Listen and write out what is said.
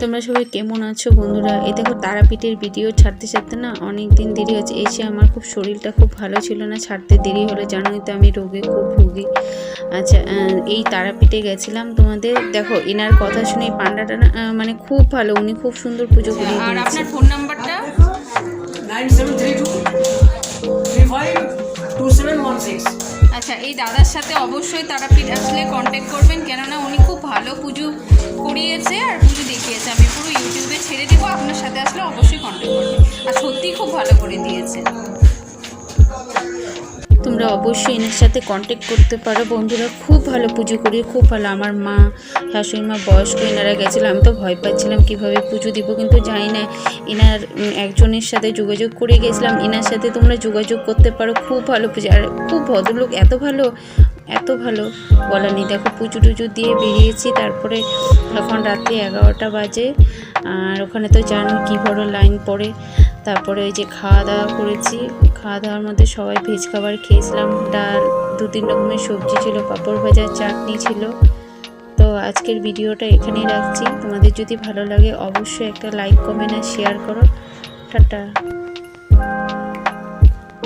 তোমরা সবাই কেমন আছো বন্ধুরা? এই দেখো তারাপীঠের ভিডিও ছাড়তে ছাড়তে না অনেক দিন দেরি হচ্ছে। এসে আমার খুব শরীরটা খুব ভালো ছিল না, ছাড়তে দেরি হলো। জানোই তো আমি রোগে খুব ভুগি। আচ্ছা, এই তারাপীঠে গেছিলাম। তোমাদের দেখো এনার কথা শুনে এই পান্ডাটা না মানে খুব ভালো, উনি খুব সুন্দর পুজো করে দিয়েছে। আর আপনার ফোন নাম্বারটা 9732352716। আচ্ছা, এই দাদার সাথে অবশ্যই তারাপীঠ আসলে কন্ট্যাক্ট করবেন, কেননা উনি খুব ভালো পুজো করিয়েছে আর পুজো দেখিয়েছে। আমি পুরো ইউটিউবে ছেড়ে দিব, আপনার সাথে আসলে অবশ্যই কন্ট্যাক্ট করবেন। আর সত্যিই খুব ভালো করে দিয়েছে। তোমরা অবশ্যই এনার সাথে কন্ট্যাক্ট করতে পারো বন্ধুরা। খুব ভালো পুজো করি, খুব ভালো। আমার মা, শাশুড়ি মা, বয়স্ক এনারা গেছিলো। আমি তো ভয় পাচ্ছিলাম কীভাবে পুজো দিব, কিন্তু জানি না এনার একজনের সাথে যোগাযোগ করে গেছিলাম। এনার সাথে তোমরা যোগাযোগ করতে পারো। খুব ভালো পুজো, আর খুব ভদ্রলোক, এত ভালো বলা নেই। দেখো পুজো টুজো দিয়ে বেরিয়েছি, তারপরে এখন রাত্রি 11টা বাজে। আর ওখানে তো জানো কী বড় লাইন পড়ে। তারপরে ওই যে খাওয়া দাওয়া করেছি। খাওয়া দাওয়ার মধ্যে সবাই ভেজ খাবার খেয়েছিলাম। ডাল, 2-3 রকমের সবজি ছিল, পাঁপড় ভাজা, চাটনি ছিল। তো আজকের ভিডিওটা এখানেই রাখছি। তোমাদের যদি ভালো লাগে অবশ্যই একটা লাইক, কমেন্ট আর শেয়ার করো। টাটা।